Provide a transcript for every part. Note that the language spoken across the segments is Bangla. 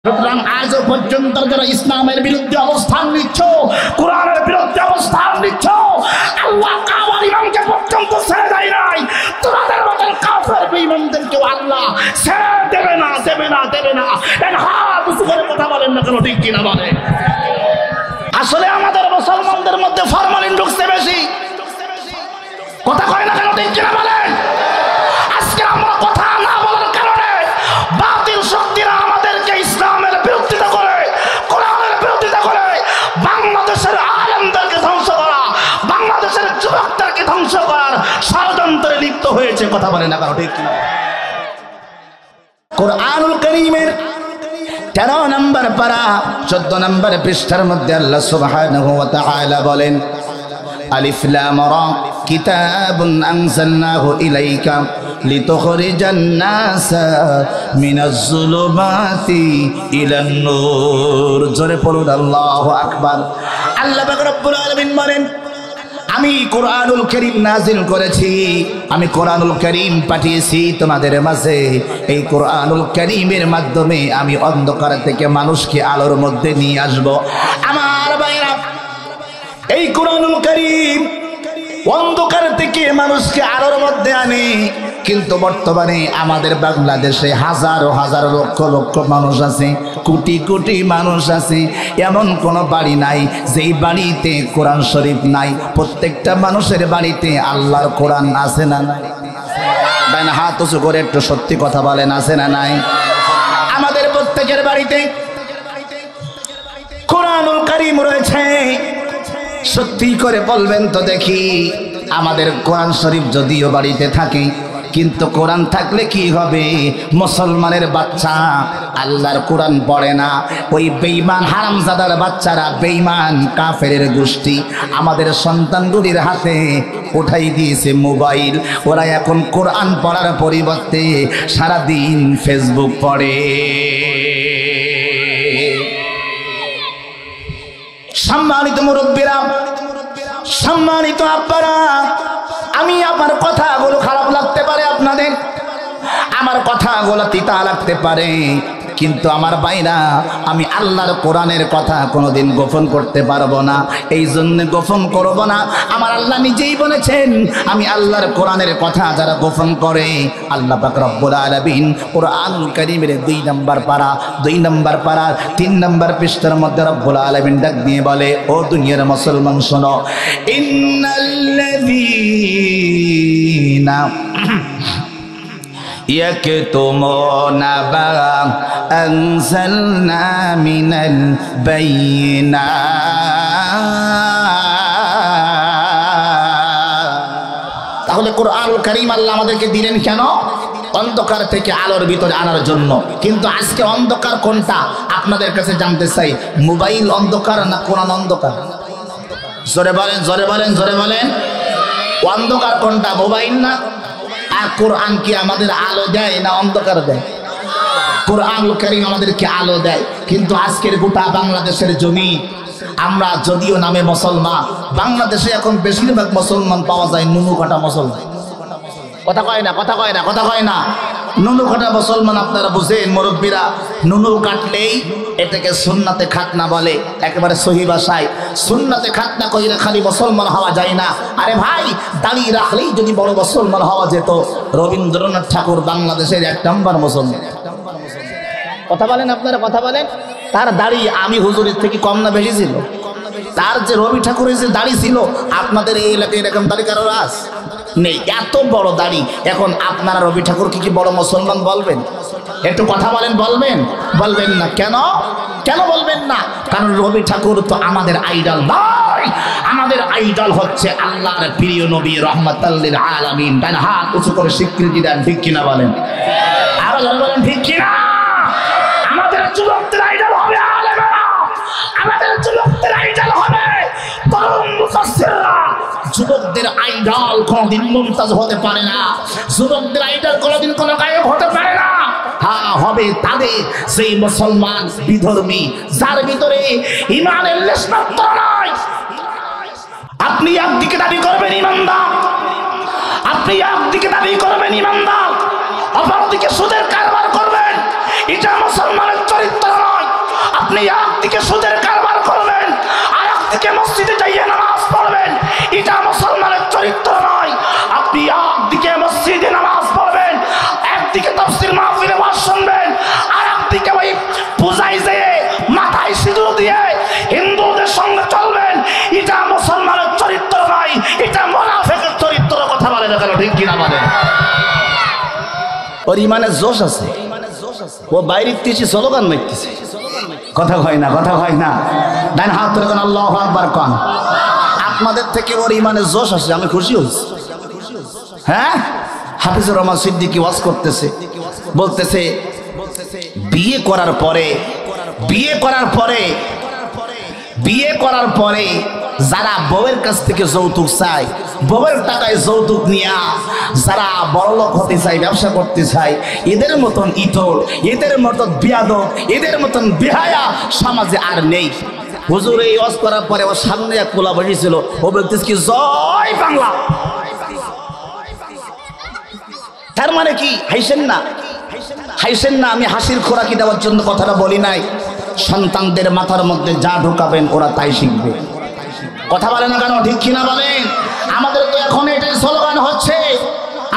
সুতরাং আজও পর্যন্ত যারা ইসলামের বিরুদ্ধে অবস্থান নিচ্ছ, কোরআনের বিরুদ্ধে অবস্থান নিচ্ছ, আল্লাহ কাবার ইমামকে পর্যন্ত ছেড়ে দেয় নাই। তোমাদের মতো কাফের বেঈমানদেরকেও আল্লাহ ছেড়ে দেবে না, দেবে না, দেবে না। হাত উঁচু করে কথা বলেন না কেন, ঠিক কিনা বলেন? আসলে আমাদের মুসলমানদের মধ্যে ফরমালিন ঢুকছে বেশি, কথা কয় না কেন, ঠিক কিনা বলেন? আজকে আমরা কথা না বলার কারণে বাতিল শক্তিরা আমাদেরকে ইসলামের বিরোধিতা করে, কোরআনের বিরোধিতা করে বাংলাদেশের আলেমদেরকে ধ্বংস করা, বাংলাদেশের যুবকদেরকে ধ্বংস করার ষড়যন্ত্রে লিপ্ত হয়েছে, কথা বলে না কারো, ঠিক কিনা? কোরআনুল কারীমের 13 নম্বর পারা 14 নম্বর পৃষ্ঠার মধ্যে আল্লাহ সুবহানাহু ওয়া তাআলা বলেন, আলিফ লাম রা কিতাবুন আনজালনাহু ইলাইকা লিতুখরিজান নাসা মিনাজ যুলুমাতি ইলান নূর। জোরে পড়ুন আল্লাহু আকবার। আল্লাহ পাক রব্বুল আলামিন বলেন, আমি কোরআনুল কারীম নাজিল করেছি, আমি কোরআনুল কারীম পাঠিয়েছি তোমাদের মাঝে। এই কোরআনুল কারীমের মাধ্যমে আমি অন্ধকার থেকে মানুষকে আলোর মধ্যে নিয়ে আসব। আমার ভাইরা, এই কোরআনুল কারীম অন্ধকার থেকে মানুষকে আলোর মধ্যে আনে, কিন্তু বর্তমানে আমাদের বাংলাদেশে হাজারো হাজারো লক্ষ লক্ষ মানুষ আছে, কোটি কোটি মানুষ আছে, এমন কোনো বাড়ি নাই যেই বাড়িতে কোরআন শরীফ নাই। প্রত্যেকটা মানুষের বাড়িতে আল্লাহর কোরআন আছে না নাই? হাত উঁচু করে একটু সত্যি কথা বলেন, আছে না নাই? আমাদের প্রত্যেকের বাড়িতে কোরআনুল কারীম রয়েছে। সত্যি করে বলবেন তো দেখি, আমাদের কোরআন শরীফ যদিও বাড়িতে থাকে, কিন্তু কোরআন থাকলে কি হবে? মুসলমানের বাচ্চা আল্লাহর কোরআন পড়ে না, ওই বেঈমান হারামজাদার বাচ্চারা, বেঈমান কাফেরের গোষ্ঠী আমাদের সন্তানগুলির হাতে উঠাই দিয়েছে মোবাইল। ওরা এখন কোরআন পড়ার পরিবর্তে সারাদিন ফেসবুক পড়ে। সম্মানিত মুরব্বীরা, সম্মানিত আব্বারা, আমি আমার কথাগুলো খারাপ লাগতে পারে আপনাদের, আমার কথাগুলো তিতা লাগতে পারে, কিন্তু আমার ভাইরা, আমি আল্লাহর কোরআনের কথা কোনোদিন গোপন করতে পারবো না। এই জন্য গোপন করব না। আমার আল্লাহ নিজেই বলেছেন, আমি আল্লাহর কোরআনের কথা যারা গোপন করে, আল্লাহ পাক রব্বুল আলামিন কোরআনুল কারীমের 2 নম্বর পারা 3 নম্বর পৃষ্ঠার মধ্যে রব্বুল আলামিন ডাক দিয়ে বলে, ও দুনিয়ার মুসলমান শোনো, ইন্নাল্লাযীনা ইয়াকতুমুনা মা আনজালনা মিনাল বায়িনাত। তাহলে কোরআনুল কারীম আল্লাহ আমাদেরকে দিলেন কেন? অন্ধকার থেকে আলোর ভিতরে আনার জন্য। কিন্তু আজকে অন্ধকার কোনটা আপনাদের কাছে জানতে চাই, মোবাইল অন্ধকার না কোরআন অন্ধকার? জোরে বলেন, জোরে বলেন, জোরে বলেন। অন্ধকার কোনটা, মোবাইল না আর কোরআন? কি আমাদের আলো দেয় না অন্ধকার দেয়? কোরআনুল কারীম আমাদেরকে আলো দেয়। কিন্তু আজকের গোটা বাংলাদেশের জমি, আমরা যদিও নামে মুসলমান, বাংলাদেশে এখন বেশিরভাগ মুসলমান পাওয়া যায় নুনু কাটা মুসলমান। কথা কয় না, কথা কয় না, কথা কয় না। নুনু কাটা মুসলমান আপনারা বুঝেন মুরব্বীরা, নুনু কাটলেই এটাকে সুন্নাতে খাতনা বলে। একেবারে সহি ভাষায় সুন্নাতে খাতনা কইরা খালি মুসলমান হওয়া যায় না। আরে ভাই, দাঁড়িয়ে রাখলেই যদি বড় মুসলমান হওয়া যেত, রবীন্দ্রনাথ ঠাকুর বাংলাদেশের 1 নম্বর মুসলমান। কথা বলেন আপনারা, কথা বলেন। তার দাড়ি আমি হুজুরের থেকে কম না বেশি ছিল? তার যে রবি ঠাকুরের যে দাড়ি ছিল, আপনাদের এই এলাকায় এরকম দাড়ি কারোর আছে নেই? এত বড় দাড়ি। এখন আপনারা রবি ঠাকুর কি বড় মুসলমান বলবেন? একটু কথা বলেন, বলবেন? বলবেন না কেন? কেন বলবেন না? কারণ রবি ঠাকুর তো আমাদের আইডল নয়। আমাদের আইডল হচ্ছে আল্লাহর প্রিয় নবী রাহমাতাল লিল আলামিন। তাই হাত উঁচু করে স্বীকৃতি দেন, ঠিক কিনা বলেন? আরো জোরে বলেন, ঠিক কিনা? আমাদের যুবকদের আইডল হবে আলেমেরা, আমাদের যুবকদের আইডল হবে তরুণ মুফাসসিররা। যুবকদের আইডল কোনদিন মুমতাজ হতে পারে না, যুবকদের আইডল কোনদিন কোনো গায়ক হতে পারে না। হ্যাঁ, হবে তাদের সেই মুসলমান বিধর্মী যার ভিতরে ঈমানের লেশমাত্র নাই। আপনি একদিকে দাবি করবেন ঈমানদার, আপনি একদিকে দাবি করবেন ঈমানদার, অপরদিকে সুদের কারবার করবেন, এটা মুসলমানের চরিত্র নয়। আপনি একদিকে সুদের কারবার করবেন আর একদিকে মসজিদে যাইয়ে নামাজ পড়বেন, এটা মুসলমানের চরিত্র নয়। আপনি একদিকে মসজিদে নামাজ পড়বেন, একদিকে তাফসীর মাহফিলে ওয়াজ শুনবেন, আর একদিকে ওই পূজায় যেয়ে মাথায় সিঁদুর দিয়ে হিন্দুদের সঙ্গে চলবেন, এটা মুসলমানের চরিত্র নয়, এটা মুনাফিকের চরিত্র। কথা বলে না কেন, ঠিক কিনা বলেন? ওর ইমানের জোশ আছে, ও বাইরে তিসি স্লোগান মারতেছে। কথা হয় না, কথা হয় না। ডান হাত তুলে কোন আল্লাহু আকবার কোন। আপনাদের থেকে ওর ইমানের জোশ আছে, আমি খুশি হয়েছি। হ্যাঁ, হাফিজুর রহমান সিদ্দিকী ওয়াজ করতেছে, বলতেছে বিয়ে করার পরে যারা বউয়ের কাছ থেকে যৌতুক চায়, বউয়ের টাকায় যৌতুক নিয়া যারা বড়লোক হতে চায়, ব্যবসা করতে চায়, এদের মতন ইতর, এদের মতন বিয়াদব, এদের মতন বেহায়া সমাজে আর নেই। হুজুর এই ওয়াজ করার পরে ওর সামনে এক পোলা বসেছিল, ও বলতেছে কি জয় বাংলা। তার মানে কি? হাসেন না, হাসেন না। আমি হাসির খোরাকি দেওয়ার জন্য কথাটা বলি নাই। সন্তানদের মাথার মধ্যে যা ঢোকাবেন ওরা তাই শিখবে। কথা বলে না কেন, ঠিক কিনা বলেন? আমাদের তো এখন এটাই স্লোগান হচ্ছে।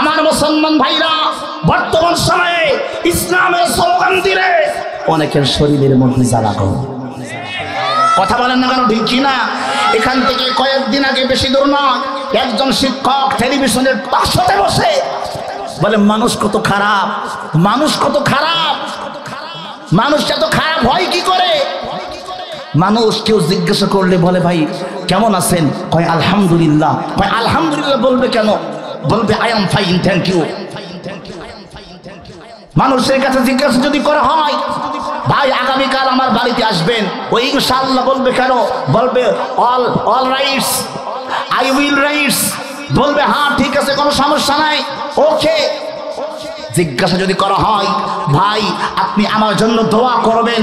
আমার মুসলমান ভাইরা, বর্তমান সময়ে ইসলামের স্লোগান দিলে অনেকের শরীরের মধ্যে জ্বালা করে। কথা বলেন না কেন, ঠিক কিনা? এখান থেকে কয়েকদিন আগে, বেশি দূর নয়, একজন শিক্ষক টেলিভিশনের পাশে বসে বলে মানুষ কত খারাপ, মানুষ কত খারাপ, মানুষ এত খারাপ হয় কি করে? মানুষ কেউ জিজ্ঞাসা করলে বলে ভাই কেমন আছেন, কয় আলহামদুলিল্লাহ। কয় আলহামদুলিল্লাহ বলবে কেন? বলবে I am fine, thank you. মানুষের কাছে জিজ্ঞাসা যদি করা হয় ভাই আগামীকাল আমার বাড়িতে আসবেন, ওই ইনশাআল্লাহ বলবে কেন? বলবে all rides, I will rights. বলবে হ্যাঁ ঠিক আছে, কোনো সমস্যা নাই, ওকে। জিজ্ঞাসা যদি করা হয় ভাই আপনি আমার জন্য দোয়া করবেন,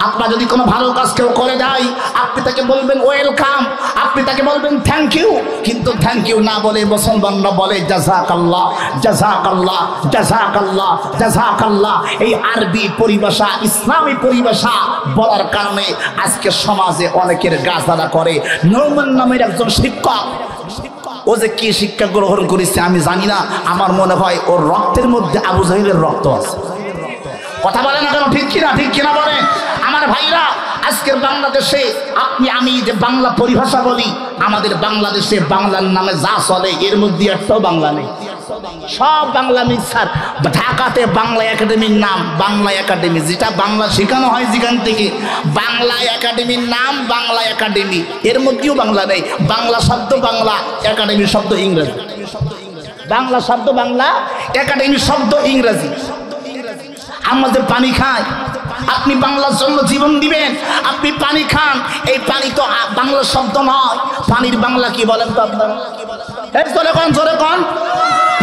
আপনার যদি কোনো ভালো কাজ কেউ করে দেয় আপনি তাকে বলবেন ওয়েলকাম, আপনি তাকে বলবেন থ্যাংক ইউ। কিন্তু থ্যাংক ইউ না বলে মুসলমানরা বলে জাযাকাল্লাহ, জাযাকাল্লাহ, জাযাকাল্লাহ, জাযাকাল্লাহ। এই আরবি পরিভাষা, ইসলামী পরিভাষা বলার কারণে আজকে সমাজে অনেকের গা জ্বালা করে। নৌমান নামের একজন শিক্ষক, ও যে কি শিক্ষা গ্রহণ করেছে আমি জানি না, আমার মনে হয় ওর রক্তের মধ্যে আবু জাহিলের রক্ত আছে। কথা বলে না কেন, ঠিক কিনা, ঠিক কিনা বলেন? আমার ভাইরা, আজকের বাংলাদেশে আপনি আমি যে বাংলা পরিভাষা বলি, আমাদের বাংলাদেশে বাংলার নামে যা চলে এর মধ্যে একটাও বাংলা নেই, সব বাংলা মিক্সার। ঢাকাতে বাংলা একাডেমির নাম বাংলা একাডেমি, যেটা বাংলা শেখানো হয় যেখান থেকে, বাংলা একাডেমির নাম বাংলা একাডেমি, এর মধ্যেও বাংলা নেই। বাংলা শব্দ বাংলা, একাডেমির শব্দ ইংরেজি। বাংলা শব্দ বাংলা, একাডেমির শব্দ ইংরেজি। আমাদের পানি খায়, আপনি বাংলার জন্য জীবন দিবেন, আপনি পানি খান, এই পানি তো বাংলা শব্দ নয়। পানির বাংলা কি বলেন তো আপনারা? জোরে কোন, জোরে কোন।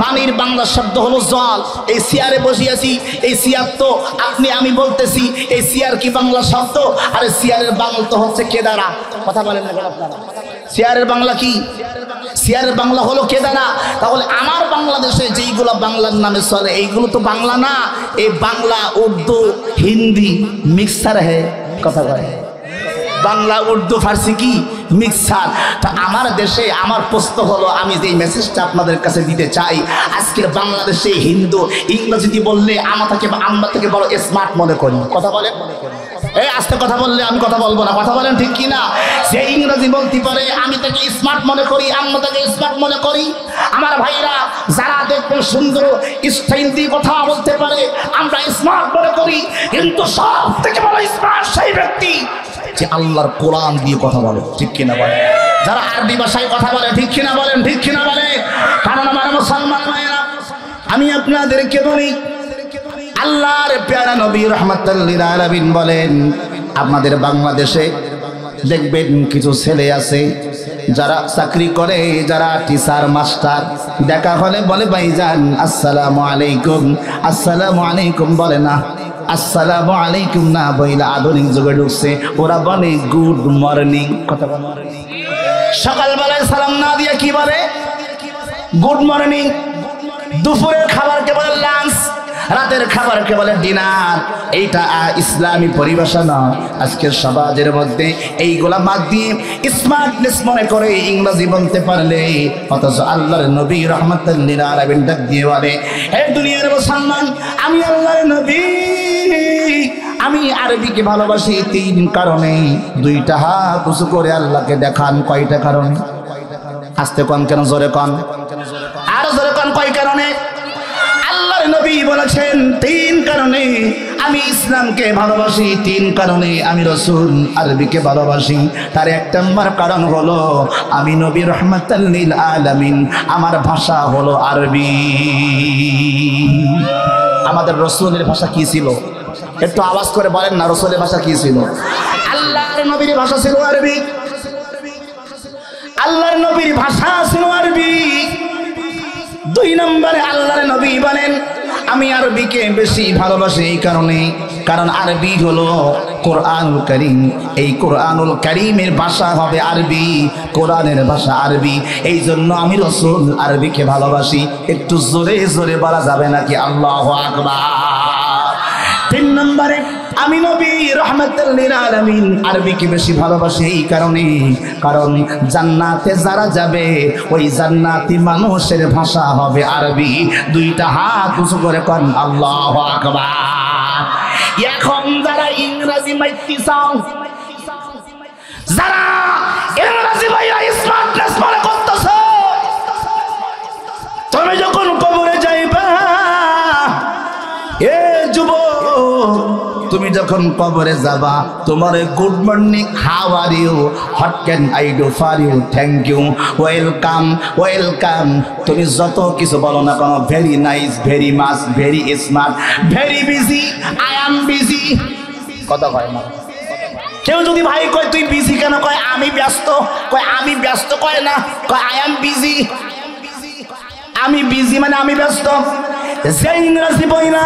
পানির বাংলা শব্দ হলো জল। এই চেয়ারে বসে আছি, এই চেয়ার তো আপনি আমি বলতেছি, এই চেয়ার কি বাংলা শব্দ? আরে চেয়ারের বাংলা তো হচ্ছে কেদারা। কথা বলেন না আপনারা? চেয়ারের বাংলা কি? চেয়ারের বাংলা হলো কেদারা। তাহলে আমার বাংলাদেশে যেইগুলো বাংলার নামে চলে এইগুলো তো বাংলা না, এই বাংলা উর্দু হিন্দি মিক্সার है। কথা বলে বাংলা উর্দু ফার্সি কি মিক্সার। তা আমার দেশে আমার প্রশ্ন হলো, আমি যে মেসেজটা আপনাদের কাছে দিতে চাই, আজকের বাংলাদেশে হিন্দু ইংরেজি বললে আমরা থেকে বড় স্মার্ট মনে করি। কথা বলেন, এই আস্তে কথা বললে আমি কথা বলবো না। কথা বলেন ঠিক কিনা? যে ইংরেজি বলতে পারে আমি তাকে স্মার্ট মনে করি, আমরা তাকে স্মার্ট মনে করি। আমার ভাইরা যারা দেখবেন সুন্দর স্টাইল দিয়ে কথা বলতে পারে আমরা স্মার্ট মনে করি, কিন্তু সব থেকে বড় স্মার্ট সেই ব্যক্তি যে আল্লাহর কোরআন দিয়ে কথা বলে। ঠিক কিনা বলে? যারা আরবি ভাষায় কথা বলে, ঠিক কিনা বলেন, ঠিক কিনা বলে? কারণ আমার মুসলমান ভাইরা, আমি আপনাদেরকে বলি, আল্লাহর প্যারা নবী রাহমাতুল লিল আলামিন বলেন, আপনাদের বাংলাদেশে দেখবেন কিছু ছেলে আছে যারা চাকরি করে, যারা টিচার মাস্টার, দেখা হলে বলে ভাইজান আসসালামু আলাইকুম, আসসালামু আলাইকুম বলে না, আসসালামু আলাইকুম না বইলা আধুনিক যুগে ঢুকছে, ওরা বলে গুড মর্নিং। কথা বলে সকালবেলায় সালাম না দিয়ে কি বলে? Good morning. দুপুরের খাবারকে বলে লাঞ্চ, রাতের খাবারকে বলে ডিনার। এইটা ইসলামী পরিভাষা না। আজকের সমাজের মধ্যে এইগুলা বাদ দিয়ে স্মার্টনেস মনে করে ইংরেজি বলতে পারলে, অথচ আল্লাহর নবী রাহমাতুল লিল আলামিন ডাক দিয়ে বলে, হে দুনিয়ার মুসলমান, আমি আল্লাহর নবী, আমি আরবিকে ভালোবাসি 3 কারণে। 2টা হাত উঁচু করে আল্লাহকে দেখান। কয়টা কারণে? আস্তে কোন, কেন জোরে কোন, আরো জোরে কোন, কয় কারণে? আল্লাহর নবী বলেছেন 3 কারণে আমি ইসলামকে ভালোবাসি, 3 কারণে আমি রাসূল আরবিকে ভালোবাসি। তার 1 নম্বর কারণ হলো আমি নবী রাহমাতুল লিল আলামিন, আমার ভাষা হলো আরবি। আমাদের রাসূলের ভাষা কি ছিল? একটু আওয়াজ করে বলেন না, রাসূলের ভাষা কি ছিল? আল্লাহর নবীর ভাষা ছিল আরবি। আল্লাহর নবীর ভাষা ছিল আরবি। 2 নম্বরে আল্লাহর নবী বলেন আমি আরবিকে বেশি ভালোবাসি এই কারণে, কারণ আরবি হলো কোরআনুল কারীম। এই কোরআনুল কারীমের ভাষা হবে আরবি, কোরআনের ভাষা আরবি। এই জন্য আমি রাসূল আরবিকে ভালোবাসি। একটু জোরে জোরে বলা যাবে নাকি আল্লাহু আকবার? 3 নম্বরে আমি নবী রাহমাতুল লিল আলামিন আরবিকে বেশি ভালোবাসি এই কারণে, কারণ জান্নাতে যারা যাবে ওই জান্নাতি মানুষের ভাষা হবে আরবি। 2টা হাত উঁচু করে কোন আল্লাহু আকবার। এখন যারা ইংরেজি মাইতি চাও, যারা ইংরেজি ভাইয়া স্মার্টনেস মনে করতেছো, তুমি যখন কবরে যাইবা, এ যুবক, তুমি যখন কবরে যাবা, তোমার good morning, how are you, what can I do for you, thank you, welcome, welcome, তুমি যত কিছু বলো না কেন, very nice, very much, very smart, very busy, I am busy, কথা কয় না। কেউ যদি ভাই কয় তুই বিজি কেন, কয় আমি ব্যস্ত, কয় আমি ব্যস্ত, কয় না, কয় আই অ্যাম বিজি। আমি বিজি মানে আমি ব্যস্ত। যে ইংরেজি বইনা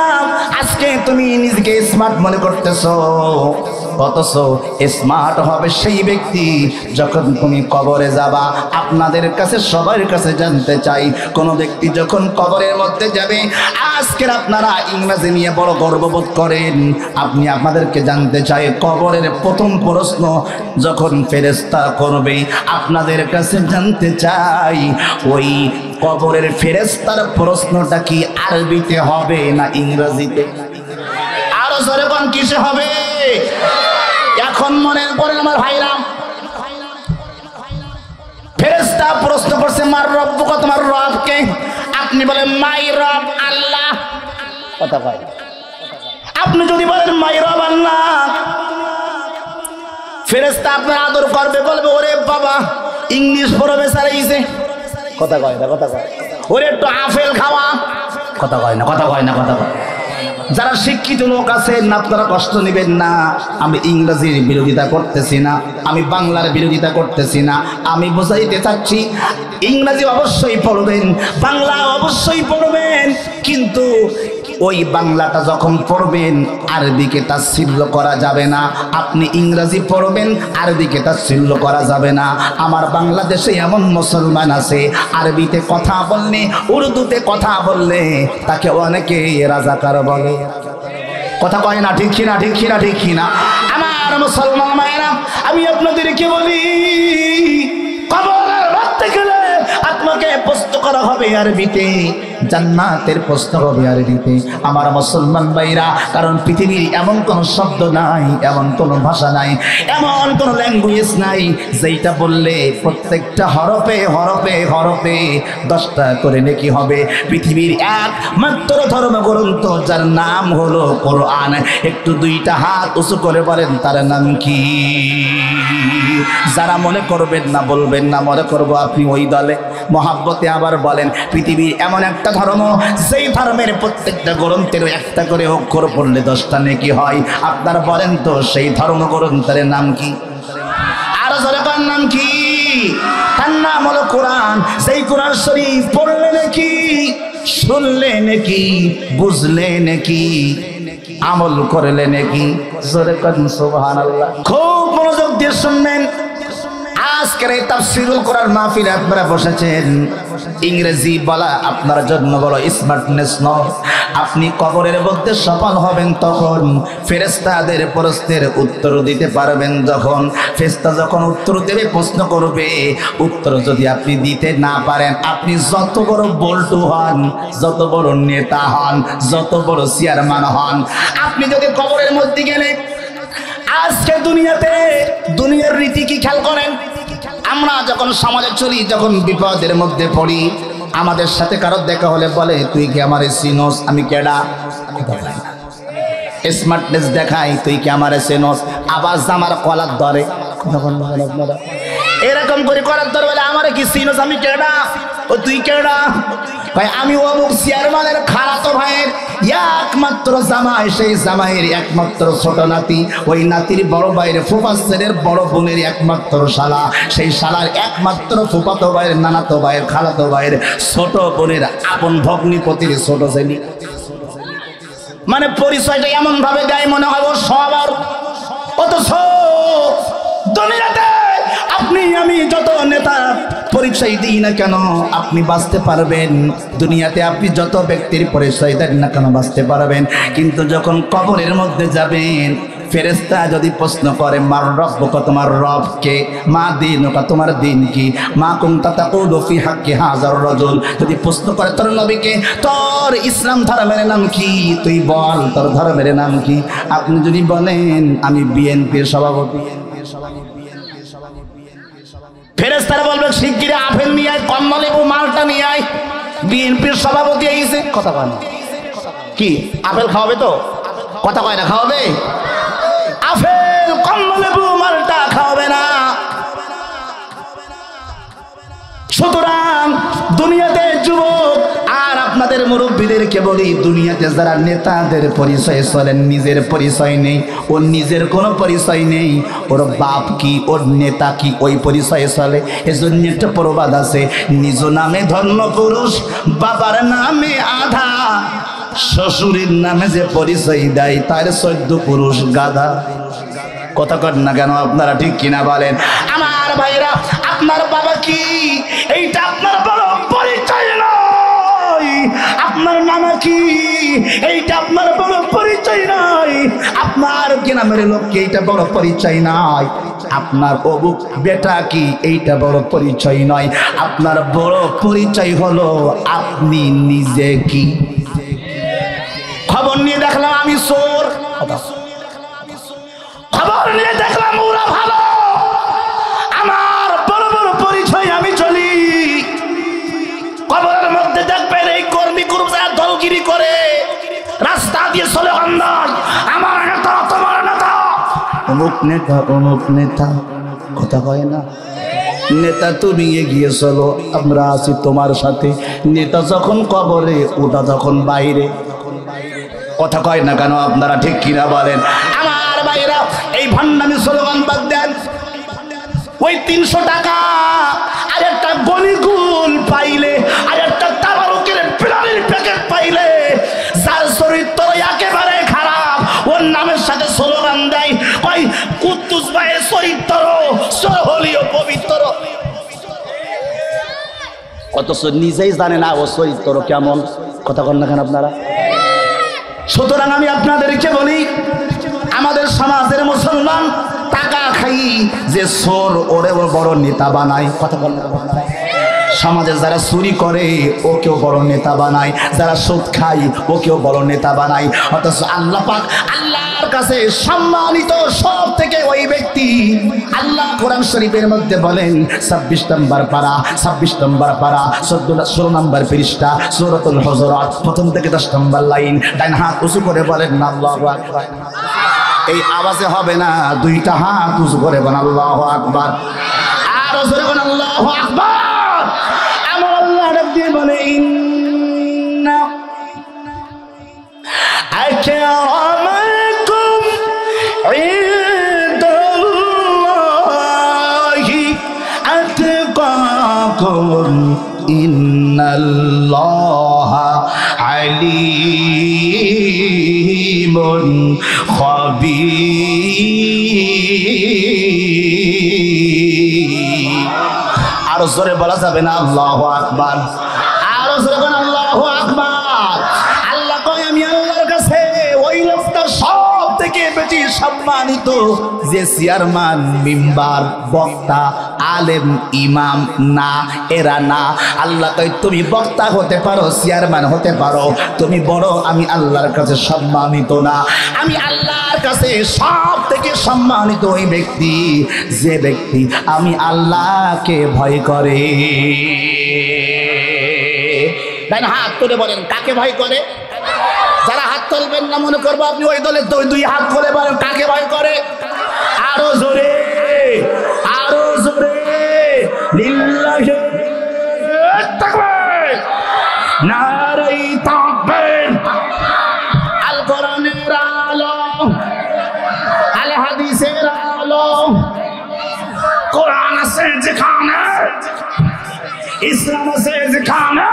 আজকে তুমি নিজেকে স্মার্ট মনে করতেছো, অথচ স্মার্ট হবে সেই ব্যক্তি যখন তুমি কবরে যাবা। আপনাদের কাছে সবার কাছে জানতে চাই, কোন ব্যক্তি যখন কবরের মধ্যে যাবে, আজকের আপনারা ইংরেজি নিয়ে বড় গর্ববোধ করেন, আপনি আপনাদেরকে জানতে চাই কবরের প্রথম প্রশ্ন যখন ফেরেশতা করবে, আপনাদের কাছে জানতে চাই ওই কবরের ফেরেশতার প্রশ্নটা কি আরবিতে হবে না ইংরেজিতে? আরো জোরে কোন, কিসে হবে? এখন মনে করেন আমার ভাইরা, ফেরেশতা প্রশ্ন করছে মার রব্বুক, তোমার রব কে? আপনি বলেন মাই রব আল্লাহ, কথা কয়। আপনি যদি বলেন মাই রব আল্লাহ, ফেরেশতা আপনার আদর করবে, বলবে ওরে বাবা ইংলিশ প্রফেসর আইছে, কথা কয় না, কথা কয়। ওরে একটু আপেল খাওয়া, কথা কয় না, কথা কয় না, কথা কয়। যারা শিক্ষিত লোক আছেন আপনারা কষ্ট নেবেন না, আমি ইংরেজির বিরোধিতা করতেছি না, আমি বাংলার বিরোধিতা করতেছি না, আমি বোঝাইতে চাচ্ছি ইংরেজি অবশ্যই পড়বেন, বাংলা অবশ্যই পড়বেন, কিন্তু ওই বাংলাটা যখন পড়বেন আরবিকে তাচ্ছিল্য করা যাবে না। আপনি ইংরেজি পড়বেন, আরবিকে তাচ্ছিল্য করা যাবে না। আমার বাংলাদেশে এমন মুসলমান আছে আরবিতে কথা বললে, উর্দুতে কথা বললে তাকে অনেকে রাজাকার বলে, কথা কয় না, ঠিক কিনা, ঠিক কিনা, ঠিক কিনা? আমার মুসলমান মায়েরা, আমি আপনাদেরকে বলি কবরের মধ্যে গেলে আপনাকে প্রশ্ন করা হবে আরবিতে, জান্নাতের প্রশ্ন হবে আরবিতে। আমার মুসলমান ভাইরা, কারণ পৃথিবীর এমন কোন শব্দ নাই, এমন কোন ভাষা নাই, এমন কোন ল্যাঙ্গুয়েজ নাই যেটা বললে প্রত্যেকটা হরফে হরফে হরফে 10টা করে নেকি হবে। পৃথিবীর একমাত্র ধর্মগ্রন্থ যার নাম হলো কোরআন। একটু 2টা হাত উঁচু করে বলেন তার নাম কি? যারা মনে করবেন না, বলবেন না, মনে করবো আপনি ওই দলে, মহাব্বতে আবার বলেন পৃথিবীর এমন একটা ধর্ম যেই ধর্মের প্রত্যেকটা গ্রন্থের একটা করে অক্ষর পড়লে 10টা নেকি হয়। আপনারা বলেন তো সেই ধর্মগ্রন্থের নাম কি? আর জোরে বলেন নাম কি? তার নাম হলো কোরআন। সেই কোরআন শরীফ পড়লে নাকি, শুনলে নাকি, বুঝলে নাকি, আমল করলে নাকি? জোরে বলেন সুবহানাল্লাহ। খুব মনোযোগ দিয়ে শুনবেন। আজকের এই তাফসীরুল কোরআন মাহফিলে আপনারা বসেছেন, ইংরেজি বলা আপনার জন্য বড় স্মার্টনেস নয়। আপনি কবরের মধ্যে সফল হবেন তখন ফেরেশতাদের প্রশ্নের উত্তর দিতে পারবেন যখন। ফেরেশতা যখন উত্তর দেবে, প্রশ্ন করবে, উত্তর যদি আপনি দিতে না পারেন, আপনি যত বড় বল্টু হন, যত বড় নেতা হন, যত বড় চেয়ারম্যান হন, আপনি যদি কবরের মধ্যে গেলে, আজকে দুনিয়াতে দুনিয়ার রীতি কি খেয়াল করেন? আমরা যখন সমাজে চলি, যখন বিপদের মধ্যে পড়ি, আমাদের সাথে কারো দেখা হলে বলে, তুই কি আমারে চিনোস? আমি কেডা? স্মার্টনেস দেখাই, তুই কি আমারে চিনোস? আবার জামার কলার ধরে, এরকম করে করার ধরে বলে, আমারে কি চিনোস? আমি কেডা? ও তুই কেডা? ভাই আমি অমুক চেয়ারম্যানের খালাতো ভাইয়ের একমাত্র জামাই, সেই জামাইয়ের একমাত্র ছোট নাতি, ওই নাতির বড় ভাইয়ের ফুফাসের বড় বোনের একমাত্র শালা, সেই শালার একমাত্র ফুফাতো ভাইয়ের নানাতো ভাইয়ের খালাতো ভাইয়ের ছোট বোনের আপন ভগ্নিপতির ছোট ছেলে। মানে পরিচয়টা এমন ভাবে দেয় মনে হয় ও সবার। অথচ দুনিয়াতে আপনি আমি যত নেতা পরিচয় দিই না কেন, আপনি বাঁচতে পারবেন। দুনিয়াতে আপনি যত ব্যক্তির পরিচয় দেন না কেন, বাঁচতে পারবেন। কিন্তু যখন কবরের মধ্যে যাবেন, ফেরেশতা যদি প্রশ্ন করে, মার রব্বুকা, তোমার রব কে? মা দীনুকা, তোমার দিন কি? মা কুনতা তাকুলু ফি হাক্কি হাযার রাজুল, যদি প্রশ্ন করে তোর নবীকে, তোর ইসলাম ধর্মের নাম কি? তুই বল তোর ধর্মের নাম কি? আপনি যদি বলেন আমি বিএনপির সভাপতি, ফেরেশতারা বলবে শিগগিরই আপেল নিয়ে আয়, কমলালেবু মালটা নিয়ে আয়, বিএনপির সভাপতি আইছে। কথা কয় না কি? আপেল খাওয়াবে তো? কথা কয় না খাওয়াবে? আপেল কমলালেবু মালটা খাওয়াবে না। সুতরাং দুনিয়াতে যুবক আর আপনাদের মুরব্বীদেরকে বলি, দুনিয়াতে যারা নেতাদের পরিচয় চলেন, নিজের পরিচয় নেই, ওর নিজের কোনো পরিচয় নেই, ওর বাপ কি, ওর নেতা কি, ওই পরিচয়ে চলে। এজন্য একটা প্রবাদ আছে, নিজ নামে ধন্য পুরুষ, বাবার নামে আধা, শ্বশুরের নামে যে পরিচয় দেয় তার 14 পুরুষ গাধা। কথা কর না কেন আপনারা? ঠিক কিনা বলেন? আমার ভাইরা, আপনার বাবা কি, এইটা আপনার বড় পরিচয় নয়। আপনার নানা কি, এইটা আপনার বড় পরিচয় নয়। আপনার কি নামের লোক কি, এইটা বড় পরিচয় নয়। আপনার অবুক বেটা কি, এইটা বড় পরিচয় নয়। আপনার বড় পরিচয় হলো আপনি নিজে কি। খবর নিয়ে দেখলাম আমি চোর, খবর নিয়ে দেখলাম ওরা ভালো, আমার বড় বড় পরিচয় আমি চলি। খবরের মধ্যে দেখবেন এই কর্মী গ্রুপ যারা দলগিরি করে, রাস্তা দিয়ে চলে অন্যায়, আমার নেতা তোমার নেতা, অমুক নেতা অমুক নেতা। কথা কয় না? নেতা তুমি এগিয়ে চলো, আমরা আছি তোমার সাথে। নেতা যখন কবরে, ওটা যখন বাইরে। কথা কয় না কেন আপনারা? ঠিক কিনা বলেন? আমার ভাইরা, এই ভণ্ডামি স্লোগান বাদ দেন। ওই 300 টাকা আর একটা গনিগুল পাইলে, আর একটা তাবারুকের পিলারের প্যাকেট পাইলে, যার চরিত্র একেবারে খারাপ, ওর নামের সাথে স্লোগান দেয়, ওই কুদ্দুস ভাইয়ের চরিত্র সরহলীয় পবিত্র, অথচ নিজেই জানে না ও চরিত্র কেমন। কথা কন না কেন আপনারা? সুতরাং আমি আপনাদেরকে বলি, আমাদের সমাজের মুসলমান টাকা খাই যে চোর, ওরে বড় নেতা বানায়। কথা বল না? সমাজে যারা চুরি করে ওকেও বড় নেতা বানায়, যারা সুদ খায় ওকেও বড় নেতা বানায়। অথচ আল্লাহ পাক, আল্লাহর কাছে সম্মানিত সব থেকে ওই ব্যক্তি। আল্লাহ কোরআন শরীফের মধ্যে বলেন, 26 নম্বর পারা, 26 নম্বর পারা, 16 নম্বর পৃষ্ঠা, সূরাতুল হুজুরাত, প্রথম থেকে 10 নম্বর লাইন। ডান হাত উঁচু করে বলেন আল্লাহু আকবার। এই আওয়াজে হবে না, দুইটা হাত উঁচু করে বলেন আল্লাহু আকবার। আর জোরে বলেন আল্লাহু আকবার। আমার আল্লাহ রাব্বি বলে, ইন্না আকরামাকুম ইনদাল্লাহি আতকাকুম ইন্নাল্লাহা আলিমুন খাবীর। আরো জোরে বলা যাবে না আল্লাহু আকবার? আরো জোরে বলেন আল্লাহু আকবার। আল্লাহ কয় আমি আল্লাহর কাছে ওই লোকটা সব থেকে বেশি সম্মানিত যে চেয়ারম্যান, মিম্বার, বক্তা, আলেম, ইমাম না, এরা না। আল্লাহ কয় তুমি বক্তা হতে পারো, চেয়ারম্যান হতে পারো, তুমি বড়, আমি আল্লাহর কাছে সম্মানিত না। আমি আল্লাহর কাছে সব থেকে সম্মানিত ওই ব্যক্তি যে ব্যক্তি আমি আল্লাহকে ভয় করে। তাই হাত তুলে বলেন কাকে ভয় করে? যারা হাত তুলবেন না মনে করবো আপনি ওই দলের, দুই হাত তুলে বলেন কাকে ভয় করে? আরো জোরে, আরো জোরে। লিল্লাহি তাকবীর, নারে তাকবীর। আল কোরআনের আলো, আল হাদিসের আলো, কোরআন আছে যেখানে, ইসলাম আছে যেখানে,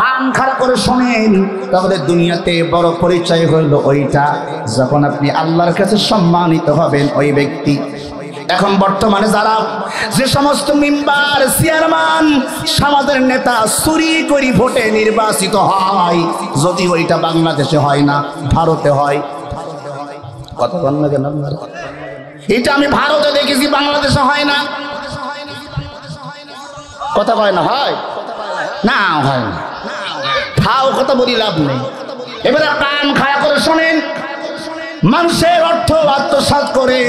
কান খাড়া করে শোনেন, তাহলে দুনিয়াতে বড় পরিচয় হইল ওইটা যখন আপনি আল্লাহর কাছে সম্মানিত হবেন ওই ব্যক্তি। এখন বর্তমানে যারা যে সমস্ত মেম্বার, চেয়ারম্যান, সমাজের নেতা চুরি করে ভোটে নির্বাচিত হয়, যদি ওইটা বাংলাদেশে হয় না ভারতে হয়, কথা বল না কেন? এটা আমি ভারতে দেখেছি, বাংলাদেশে হয় না। কথা কয় না? হয় না? হয় না। ফাও কথা বলি লাভ নেই। এবারে কান খাড়া করে শোনেন, মানুষের অর্থ আত্মসাৎ করে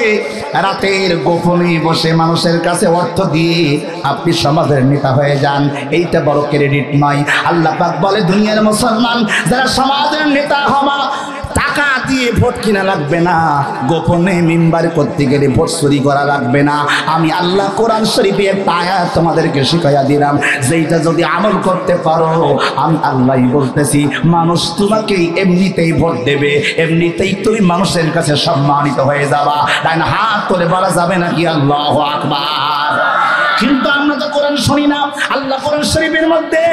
রাতের গোপনে বসে মানুষের কাছে অর্থ দিয়ে আপনি সমাজের নেতা হয়ে যান, এইটা বড় ক্রেডিট নয়। আল্লাহ পাক বলে দুনিয়ার মুসলমান যারা সমাজের নেতা হওয়া, টাকা দিয়ে ভোট কিনা লাগবে না, গোপনে মিম্বার করতে গেলে ভোট চুরি করা লাগবে না। আমি আল্লাহ কোরআন শরীফে একটা আয়াত তোমাদেরকে শিখাইয়া দিলাম, যেটা যদি আমল করতে পারো আমি আল্লাহই বলতেছি মানুষ তোমাকে এমনিতেই ভোট দেবে, এমনিতেই তুমি মানুষের কাছে সম্মানিত হয়ে যাবা। তাই না? হাত তুলে বলা যাবে নাকি আল্লাহু আকবার? কিন্তু আমরা তো কোরআন শুনি না। আল্লাহ কোরআন শরীফের মধ্যে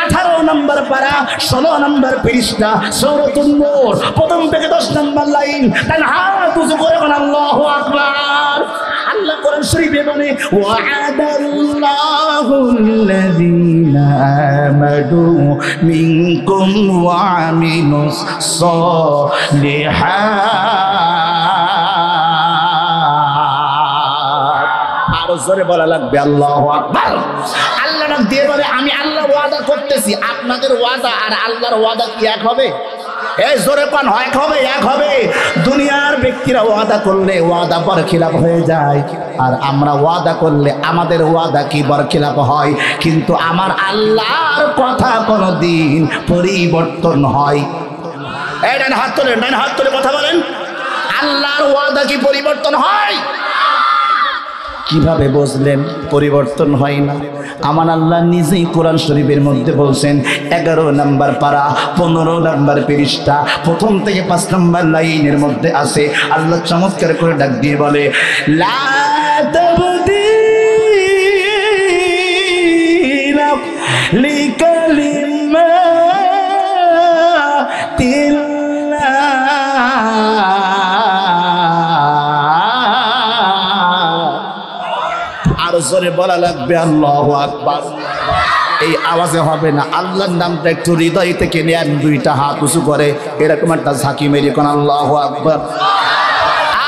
18 নম্বর পারা 16 নম্বর পৃষ্ঠা সূরাতুন নূর প্রথম থেকে 10 নম্বর লাইন, তাই না? হাত উঁচু করে বলেন আল্লাহু আকবার। আল্লাহ কোরআন শরীফে বলে ওয়া'আদাল্লাহুল্লাযীনা আমানু মিনকুম ওয়া আমিলুস সালিহাত। আরো জোরে বলা লাগবে আল্লাহু আকবার। আল্লাহ নাম দিয়ে বলে আমি আল্লাহ ওয়াদা করতেছি, আপনাদের ওয়াদা আর আল্লাহর ওয়াদা কি এক হবে? এই জোরে পান হয়, এক হবে? এক হবে। দুনিয়ার ব্যক্তিরা ওয়াদা করলে ওয়াদা বরখিলাপ হয়ে যায়, আর আমরা ওয়াদা করলে আমাদের ওয়াদা কি বরখিলাপ হয়। কিন্তু আমার আল্লাহর কথা কোনোদিন পরিবর্তন হয়। এই ডান হাত তোলেন, ডান হাত তুলে কথা বলেন। আল্লাহর ওয়াদা কি পরিবর্তন হয়? কিভাবে বুঝলেন পরিবর্তন হয় না? আমার আল্লাহ নিজেই কোরআন শরীফের মধ্যে বলছেন 11 নম্বর পারা 15 নম্বর পৃষ্ঠা প্রথম থেকে 5 নম্বর লাইনের মধ্যে আছে। আল্লাহ চমৎকার করে ডাক দিয়ে বলে লা তাবদীলা লিকালিমাতিল্লাহ। জোরে বলা লাগবে আল্লাহু আকবার। এই আওয়াজে হবে না, আল্লাহর নামটা একটু হৃদয় থেকে নেন, দুইটা হাত উঁচু করে এরকম একটা ঝাঁকি মেরে কোন আল্লাহু আকবার।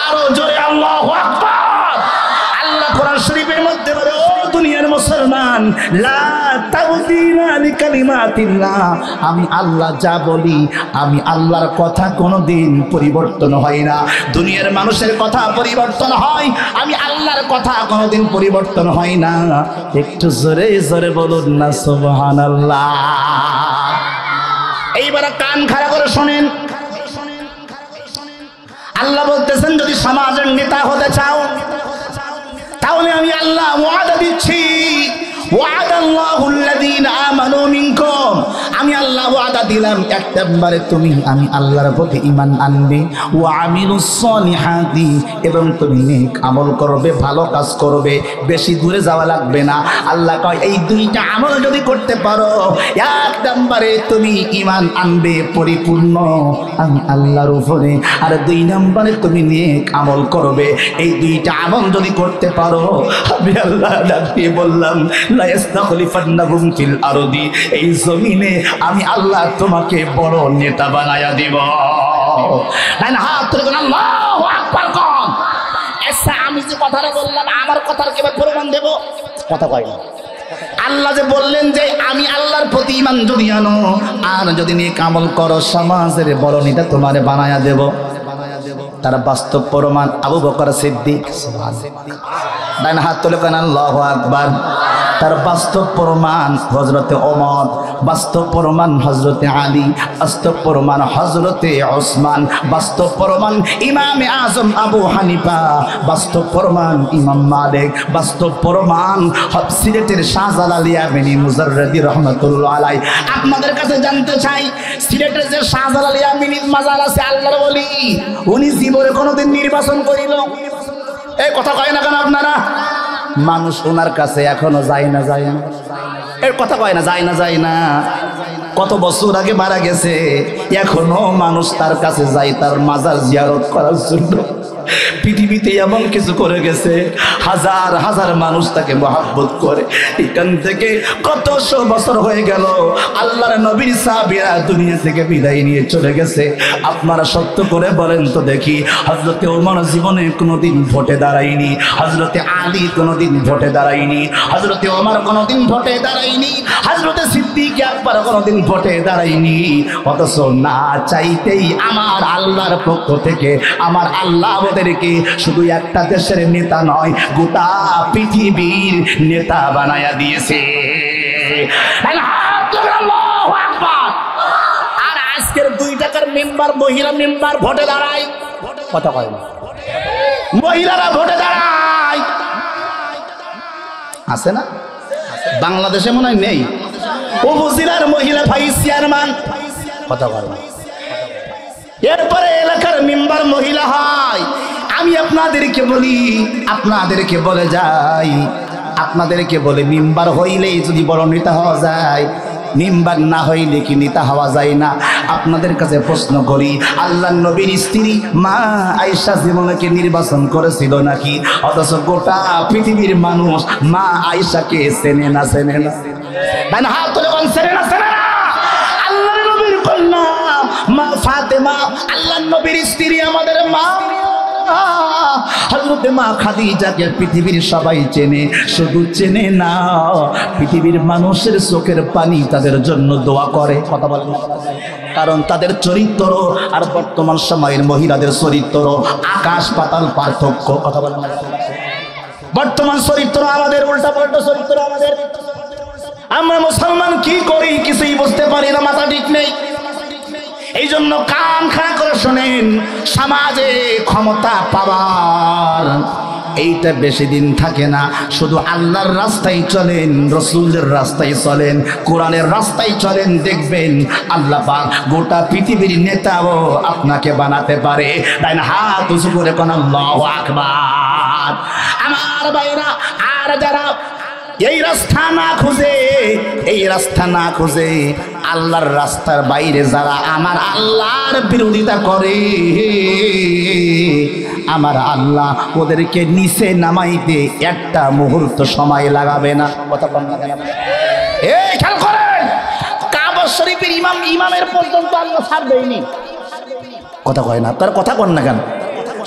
আরো জোরে আল্লাহু আকবার। আল্লাহ কোরআন শরীফের মধ্যে বলে ও দুনিয়ার মুসলমান, লা তাবদীলা লিকালিমাতিল্লাহ, আমি আল্লাহ যা বলি, আমি আল্লাহর কথা কোনোদিন পরিবর্তন হয় না। দুনিয়ার মানুষের কথা পরিবর্তন হয়, আমি আল্লাহর কথা কোনোদিন পরিবর্তন হয় না। একটু জোরে জোরে বলুন না সুবহানাল্লাহ। এইবার কান খাড়া করে শোনেন, আল্লাহ বলতেছেন যদি সমাজের নেতা হতে চাও তাহলে আমি আল্লাহ ওয়াদা দিচ্ছি, ওয়াদাল্লাহুল্লাযীনা আমানু মিনকুম, আমি আল্লাহ ওয়াদা দিলাম, এক নম্বরে তুমি আমি আল্লাহর প্রতি ঈমান আনবে, ওয়া আমিলুস সলিহাতি, এবং তুমি নেক আমল করবে, ভালো কাজ করবে, বেশি দূরে যাওয়া লাগবে না। আল্লাহ কয় এই দুইটা আমল যদি করতে পারো, এক নম্বরে তুমি ঈমান আনবে পরিপূর্ণ আমি আল্লাহর উপরে, আর দুই নম্বরে তুমি নেক আমল করবে। এই দুইটা আমল যদি করতে পারো, আমি আল্লাহ ডাকিয়ে বললাম লা ইস্তাখলিফান্নাহুম ফিল আরদি, এই জমিনে আমি আল্লাহ তোমাকে বড় নেতা বানায়া দিব। তাই না? হাত তুলে বলেন আল্লাহু আকবার কোন। আচ্ছা, আমি যে কথাটা বললাম আমার কথার কিভাবে প্রমাণ দেব? কথা কয় না। আল্লাহ যে বললেন যে আমি আল্লাহর প্রতি ঈমান যদি আনো আর যদি নেক আমল করো, সমাজের বড় নেতা তোমারে বানায়া দেব। তার বাস্তব প্রমাণ আবু বকর সিদ্দিক। ডান হাত তুলে কেন আল্লাহু আকবার। তার বাস্তব প্রমাণ হযরতে ওমর, বাস্তব প্রমাণ হযরতে আলী, বাস্তব প্রমাণ হযরতে ওসমান, বাস্তব প্রমাণ ইমামে আজম আবু হানিফা, বাস্তব প্রমাণ ইমাম মালিক, বাস্তব প্রমাণ সিলেটের শাহজালাল ইয়ামিনী মুজাররদি রহমাতুল্লাহ আলাইহি। আপনাদের কাছে জানতে চাই, সিলেটের যে শাহজালাল ইয়ামিনীর মাজার আছে আল্লাহর ওলি, উনি জীবনে কোনোদিন নির্বাচন করিল? এই কথা কয় না কেন আপনারা? মানুষ ওনার কাছে এখনো যায় না, যায় না, এর কথা কয় না, যায় না, যায় না। কত বছর আগে মারা গেছে, এখনো মানুষ তার কাছে যায় তার মাজার জিয়ারত করার জন্য। পৃথিবীতে এমন কিছু করে গেছে, হাজার হাজার মানুষ তাকে মহব্বত করে। এখান থেকে কত শো বছর হয়ে গেল, আল্লাহর নবীর সাহাবীরা দুনিয়া থেকে বিদায় নিয়ে চলে গেছে। আপনারা সত্য করে বলেন তো দেখি, হযরতে ওমর জীবনে কোনোদিন ভোটে দাঁড়ায়নি, হযরতে আলী কোনোদিন ভোটে দাঁড়ায়নি, হযরতে ওমর কোনোদিন ভোটে দাঁড়ায়নি, হযরতে সিদ্দিক আকবর কোনোদিন ভোটে দাঁড়ায়নি। অথচ না চাইতেই আমার আল্লাহর পক্ষ থেকে আমার আল্লাহ ওদেরকে শুধু একটা দেশের নেতা নয়, গোটা পৃথিবীর নেতা বানায়া দিয়েছে। আর আজকের 2 টাকার মেম্বার, মহিলা মেম্বার ভোটে দাঁড়ায়, কথা কয় না, মহিলারা ভোটে দাঁড়ায়, আছে না? বাংলাদেশে মনে হয় নেই। উপজেলার মহিলা ভাইস চেয়ারম্যান, কথা কয় না। এরপরে এলাকার মেম্বার মহিলা হয়। আমি আপনাদেরকে বলি, আপনাদেরকে বলে যাই, আপনাদেরকে বলে মেম্বার হইলেই যদি বড় নেতা হওয়া যায়, মেম্বার না হইলে কি নেতা হওয়া যায় না? আপনাদের কাছে প্রশ্ন করি, আল্লাহর নবীর স্ত্রী মা আয়েশা জীবনকে নির্বাচন করেছিল নাকি? অথচ গোটা পৃথিবীর মানুষ মা আয়েশাকে চেনে না, চেনে না। তাই না? হাত তুলে কোন চেনে না, চেনে না? আল্লাহর নবীর কন্যা মা ফাতেমা, আল্লাহর নবীর স্ত্রী, আমাদের মা হযরতে মা খাদিজাকে পৃথিবীর সবাই চেনে। শুধু চেনে না, পৃথিবীর মানুষের চোখের পানি তাদের জন্য দোয়া করে, কথা বলেন। কারণ তাদের চরিত্র আর বর্তমান সময়ের মহিলাদের চরিত্র আকাশ পাতাল পার্থক্য, কথা বলেন। বর্তমান চরিত্র আমাদের, উল্টা পাল্টা চরিত্র আমাদের। আমরা মুসলমান কি করি কিছুই বুঝতে পারি না, মাথা ঠিক নেই। এই জন্য কান খাড়া করে শোনেন, সমাজে ক্ষমতা পাওয়ার এইটা বেশি দিন থাকে না। শুধু আল্লাহর রাস্তায় চলেন, রসুলের রাস্তায় চলেন, কোরআনের রাস্তায় চলেন, দেখবেন আল্লাহ পাক গোটা পৃথিবীর নেতাও আপনাকে বানাতে পারে। তাই না? হাত উঁচু করে কোন আল্লাহু আকবার। আমার ভাইরা, আর যারা এই রাস্তা না খুঁজে, এই রাস্তা না খুঁজে আল্লাহর রাস্তার বাইরে যারা আমার আল্লাহর বিরোধিতা করে, আমার আল্লাহ ওদেরকে নিচে নামাইতে একটা মুহূর্ত সময় লাগাবে না, কথা বলেন না কেন? এই খেয়াল করেন, কাবা শরীফের ইমামের পর্যন্ত আল্লাহ ছাড় দেয়নি, কথা কয় না। তার কথা কন না কেন?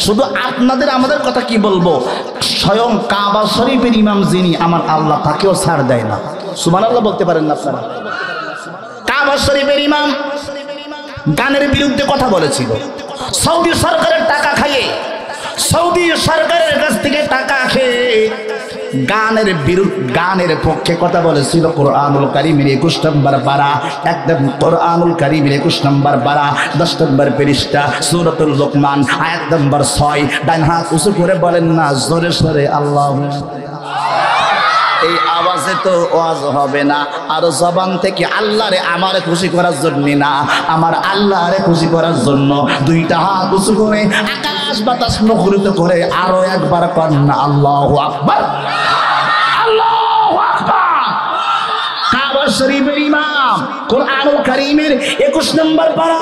শুধু আপনাদের আমাদের কথা কি বলবো, স্বয়ং কাবা শরীফের ইমাম যিনি আমার আল্লাহ, তাকেও ছাড় দেয় না। সুবহানাল্লাহ বলতে পারেন না আপনারা? কাবা শরীফের ইমাম গানের বিরুদ্ধে কথা বলেছিল, সৌদি সরকারের টাকা খাইয়ে, সৌদি সরকারের কাছ থেকে টাকা খেয়ে গানের পক্ষে কথা বলেছিল। কোরআনুল কারীমের 21 নম্বর পারা, একদম কোরআনুল কারীমের 21 নম্বর পারা 10 নম্বর পৃষ্ঠা, সূরাতুল লুকমান আয়াত নম্বর 6। ডান হাত উঁচু করে বলেন না জোরে সরে আল্লাহু। এই আওয়াজে তো ওয়াজ হবে না, আর জবান থেকে আল্লাহরে আমারে খুশি করার জন্য না, আমার আল্লাহরে খুশি করার জন্য দুইটা হাত উঁচু করে আকাশ বাতাস মুখরিত করে আরো একবার কন্যা আল্লাহু আকবার, আল্লাহু আকবার। কাবা শরীফের ইমাম কোরআনুল কারীমের 21 নম্বর পারা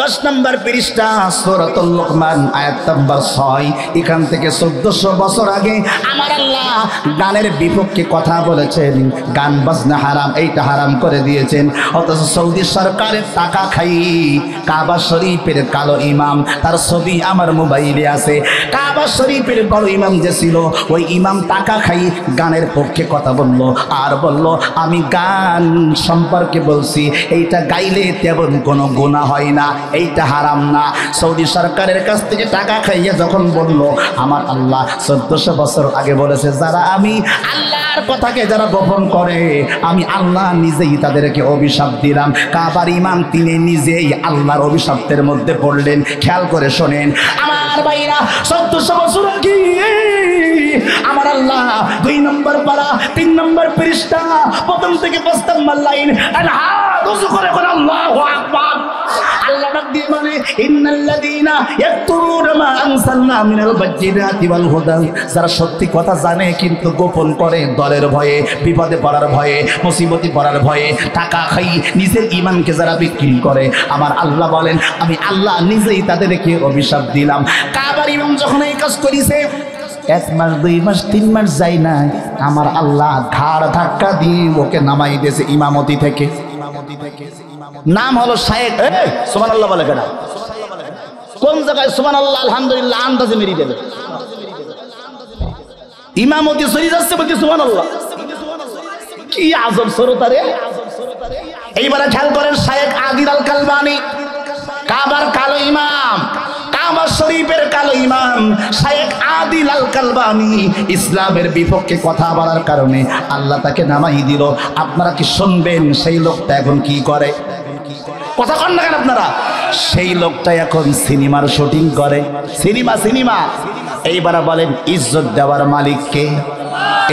10 নম্বর পৃষ্ঠা সূরাতুল লুকমান আয়াত নম্বর 6, এখান থেকে 1400 বছর আগে আমার আল্লাহ গানের বিপক্ষে কথা বলেছেন, গান বাজনা হারাম, এইটা হারাম করে দিয়েছেন। অথচ সৌদি সরকারের টাকা খাই কাবা শরীফের কালো ইমাম, তার ছবি আমার মোবাইলে আছে। কাবা শরীফের বড় ইমাম যে ছিল, ওই ইমাম টাকা খাই গানের পক্ষে কথা বলল, আর বলল আমি গান সম্পর্কে বলছি, এইটা গাইলে তেমন কোনো গুনাহ হয় না, এইটা হারাম না। সৌদি সরকারের কাছ থেকে টাকা খাইয়ে যখন বলল, আমার আল্লাহ 1400 বছর আগে বলেছে, যারা আমি আল্লাহর কথাকে যারা গোপন করে আমি আল্লাহ নিজেই তাদেরকে অভিশাপ দিলাম। কাবার ইমাম তিনি নিজেই আল্লাহর অভিশাপের মধ্যে পড়লেন। খেয়াল করে শোনেন আমার ভাইরা, 1400 বছর আগে আমার আল্লাহ 2 নম্বর পারা 3 নম্বর পৃষ্ঠা প্রথম থেকে 5 নম্বর লাইন করে আল্লাহু আকবার। আল্লাহ ডাক দিয়ে মানে ইন্নাল্লাযীনা ইয়াকতুমুনা মা আনসালনা মিনাল বাজ্জিনাতি ওয়াল হুদা, যারা সত্যি কথা জানে কিন্তু গোপন করে দলের ভয়ে, বিপদে পড়ার ভয়ে, মুসিবতে পড়ার ভয়ে টাকা খাই নিজের ঈমানকে যারা বিক্রি করে, আমার আল্লাহ বলেন আমি আল্লাহ নিজেই তাদেরকে অভিশাপ দিলাম। কাবার ইমাম যখন এই কাজ করেছে, 1 মাস 2 মাস 3 মাস যায় না, আমার আল্লাহ ঘাড় ধাক্কা দিয়ে ওকে নামাই দিয়েছে ইমামতি থেকে। নাম হলো শায়েখ। সুবহানাল্লাহ বলে কেন? কোন জায়গায় সুবহানাল্লাহ আলহামদুলিল্লাহ আন্দাজে মেরি দেবে, ইমামতি সরি যাচ্ছে বলতে সুবহানাল্লাহ, কি আজব সরতা রে। এইবারে খেয়াল করেন, শায়েখ আদিল আল কালবানি কাবার কালো ইমাম, কাবা শরীফের কালো ইমাম শায়েখ আদিল আল কালবানি ইসলামের বিপক্ষে কথা বলার কারণে আল্লাহ তাকে নামাই দিল। আপনারা কি শুনবেন সেই লোকটা এখন কি করে? কথা কন না কেন আপনারা? সেই লোকটা এখন সিনেমার শুটিং করে। সিনেমা এইবার বলেন ইজ্জত দেওয়ার মালিক কে?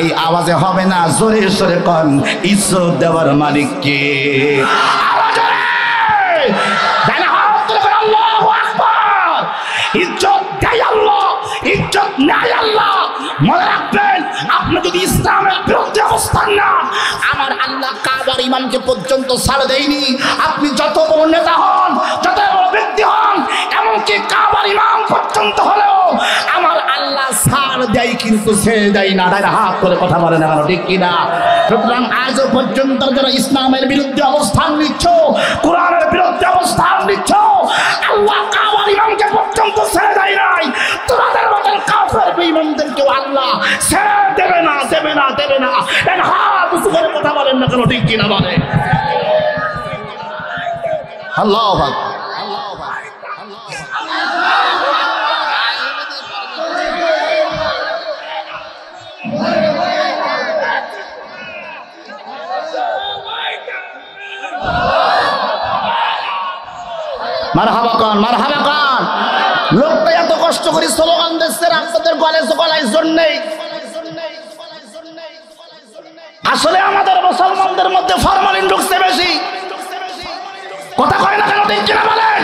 এই আওয়াজে হবে না, জোরে সোরে কন ইজ্জত দেওয়ার মালিক কে? ইজ্জত দেয় আল্লাহ, ইজ্জত নেয় আল্লাহ। মনে রাখবেন, আপনি যদি ইসলামের বিরুদ্ধে অবস্থান নেন, আমার আল্লাহ কাবার ইমামকে পর্যন্ত ছাড় দেয়নি। আপনি যত বড় নেতা হন, যত বড় ব্যক্তি হন, এমনকি কাবার ইমাম পর্যন্ত হলেও আমার আল্লাহ ছাড় দেয়, কিন্তু ছেড়ে দেয় না। তাই হাত করে কথা বলে না কেন? ঠিক কিনা? সুতরাং আজও পর্যন্ত যারা ইসলামের বিরুদ্ধে অবস্থান নিচ্ছ, কোরআনের বিরুদ্ধে অবস্থান নিচ্ছ, আল্লাহ কাবার ইমামকে পর্যন্ত ছেড়ে দেয় নাই। তোমাদের মতন কাফের বেঈমানদেরকেও আল্লাহ ছেড়ে দেবে না, দেবে না, দেবে না। হাত উঁচু করে কথা বলেন না কেন? ঠিক কিনা বলে? আল্লাহু আকবার। মারহাবা কান, মারহাবা কান। লোকটা এত কষ্ট করে স্লোগান দিচ্ছে, আপনাদের গলায় জোর নেই। আসলে আমাদের মুসলমানদের মধ্যে ফরমালিন ঢুকছে বেশি। কথা কয় না কেন? ঠিক কিনা বলেন?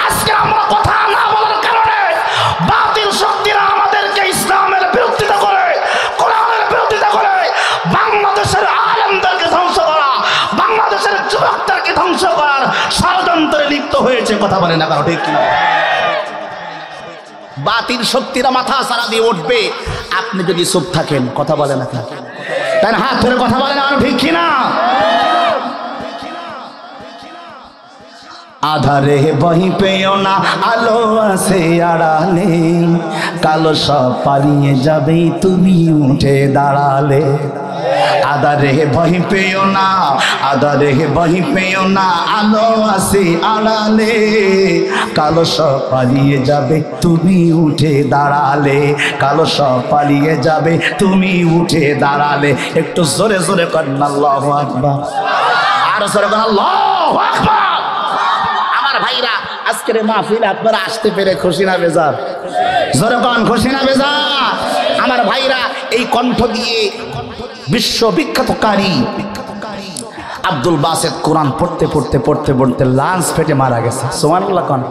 আজকে আমরা কথা না বলার কারণে বাতিল শক্তিরা আমাদেরকে ইসলামের বিরোধিতা করে, কোরআনের বিরোধিতা করে, বাংলাদেশের আলেমদেরকে ধ্বংস করা, বাংলাদেশের যুবকদেরকে ধ্বংস করার ষড়যন্ত্রে লিপ্ত হয়েছে। কথা বলে না কারো? ঠিক কিনা? বাতিল শক্তিরা মাথা সারা দিয়ে উঠবে আপনি যদি চুপ থাকেন। কথা বলে না কেন? তাই হাত ধরে কথা বলে না, ঠিক কিনা? আধারে বহি পেও না, আলো আছে আড়ালে, কালো সব পালিয়ে যাবে তুমি উঠে দাঁড়ালে। আধারে বহি পেও না, আধারে বহি পেও না, আলো আছে আড়ালে, কালো সব পালিয়ে যাবে তুমি উঠে দাঁড়ালে, কালো সব পালিয়ে যাবে তুমি উঠে দাঁড়ালে। একটু জোরে জোরে করেন আল্লাহু আকবার। আর জোরে করেন আল্লাহু আকবার। আমার ভাইরা, আজকের মাহফিলে আপনারা আসতে পেরে খুশি না বেজার? জোরে কন, খুশি না বেজার? আমার ভাইরা, এই কণ্ঠ দিয়ে বিশ্ববিখ্যাত কারি আব্দুল বাসেত কোরআন পড়তে পড়তে পড়তে পড়তে লাঞ্চ ফেটে মারা গেছে। সুবহানাল্লাহ কোন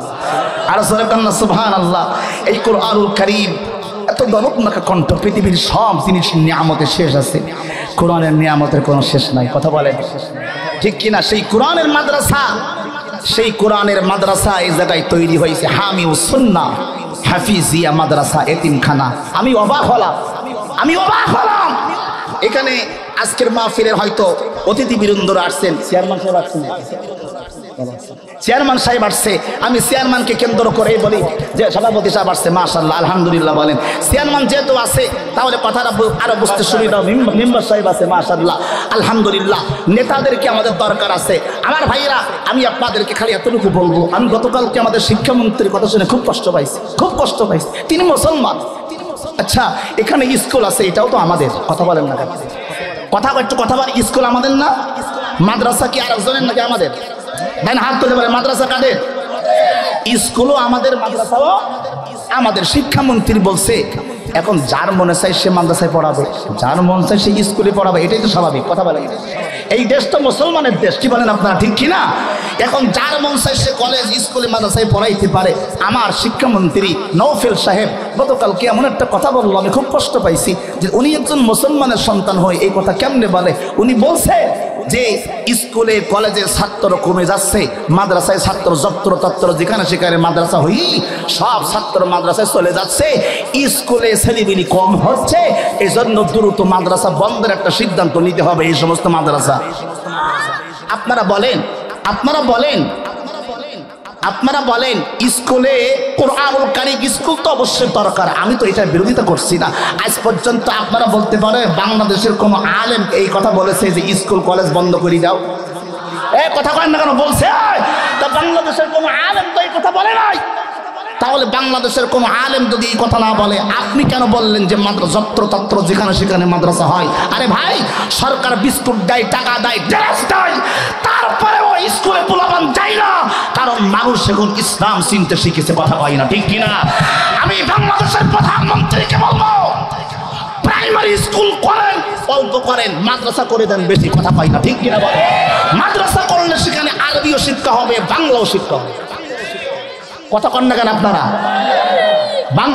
আর সুবহানাল্লাহ সুবহানাল্লাহ। এই কোরআনুল কারীম এত দরদনাক কণ্ঠ, পৃথিবীর সব জিনিস নিয়ামতের শেষ আছে, কোরআনের নিয়ামতের কোনো শেষ নাই। কথা বলেন ঠিক কিনা? সেই কোরআনের মাদ্রাসা, সেই কোরআনের মাদ্রাসা এই জায়গায় তৈরি হয়েছে হামিউস সুন্নাহ হাফিজিয়া মাদ্রাসা এতিমখানা। আমি অবাক হলাম এখানে আজকের মাহফিলের হয়তো অতিথি বীরেন্দ্র আসছেন, চেয়ারম্যান সাহেব আসছেন, চেয়ারম্যান সাহেব আসছে। আমি চেয়ারম্যানকে কেন্দ্র করে বলি যে সভাপতি সাহেব আসছে, মাশাআল্লাহ আলহামদুলিল্লাহ বলেন। চেয়ারম্যান যেহেতু আছে তাহলে কথাটা আরো বুঝতে সুবিধা। মেম্বার সাহেব আছে, মাশাআল্লাহ আলহামদুলিল্লাহ। নেতাদেরকে আমাদের দরকার আছে। আমার ভাইয়েরা, আমি আপনাদেরকে খালি এতটুকু বলবো, আমি গতকালকে আমাদের শিক্ষামন্ত্রীর কথা শুনে খুব কষ্ট পাইছি। তিনি মুসলমান। আচ্ছা, এখানে স্কুল আছে, এটাও তো আমাদের। কথা বলেন না, কথা বল। স্কুল আমাদের না? মাদ্রাসা কি আর একজনের নাকি আমাদের? দেন হাত তুলে বলে মাদ্রাসা কাদের? স্কুলও আমাদের, মাদ্রাসাও আমাদের। শিক্ষামন্ত্রী বলছে এখন যার মনে চাই সে মাদ্রাসায় পড়াবে, যার মন চাই সে স্কুলে পড়াবে, এটাই তো স্বাভাবিক। কথা বলেন, এই দেশ তো মুসলমানের দেশ, কি বলেন আপনারা, ঠিক কিনা? এখন যার মন চাই সে কলেজ স্কুলে মাদ্রাসায় পড়াইতে পারে। আমার শিক্ষামন্ত্রী নওফেল সাহেব গতকালকে এমন একটা কথা বললো, আমি খুব কষ্ট পাইছি যে উনি একজন মুসলমানের সন্তান হয়ে এই কথা কেমনে বলে। উনি বলছে যে স্কুলে কলেজে ছাত্র কমে যাচ্ছে, মাদ্রাসায় ছাত্র যত্র যেখানে সেখানে মাদ্রাসা হই সব ছাত্র মাদ্রাসায় চলে যাচ্ছে, স্কুলে ছেলেমেয়ে কম হচ্ছে, এই জন্য দ্রুত মাদ্রাসা বন্ধের একটা সিদ্ধান্ত নিতে হবে এই সমস্ত মাদ্রাসা। আপনারা বলেন স্কুলে কোরআনুল কারীম স্কুল তো অবশ্যই দরকার, আমি তো এটার বিরোধিতা করছি না। আজ পর্যন্ত আপনারা বলতে পারে বাংলাদেশের কোন আলেম এই কথা বলেছে যে স্কুল কলেজ বন্ধ করে দাও? এই কথা কয় না কেন? বলছে। তা বাংলাদেশের কোন আলেম তো এই কথা বলে নাই। তাহলে বাংলাদেশের কোন আলেম যদি এই কথা না বলে, আপনি কেন বললেন যে যত্র যেখানে সেখানে মাদ্রাসা হয়? আরে ভাই, সরকার বিস্কুট দেয়, টাকা দেয়, ড্রেস দেয়, তারপরেও স্কুলে পোলাপান যায় না, কারণ মানুষ এখন ইসলাম চিনতে শিখেছে। কথা কয় না, ঠিক কিনা? আমি বাংলাদেশের প্রধানমন্ত্রীকে বলবো, প্রাইমারি স্কুল করেন, অল্প করেন, মাদ্রাসা করে দেন বেশি। কথা কয় না, ঠিক কিনা? বলে মাদ্রাসা করলে সেখানে আরবিও শিক্ষা হবে, বাংলাও শিক্ষা হবে। কথা কন না কেন আপনারা?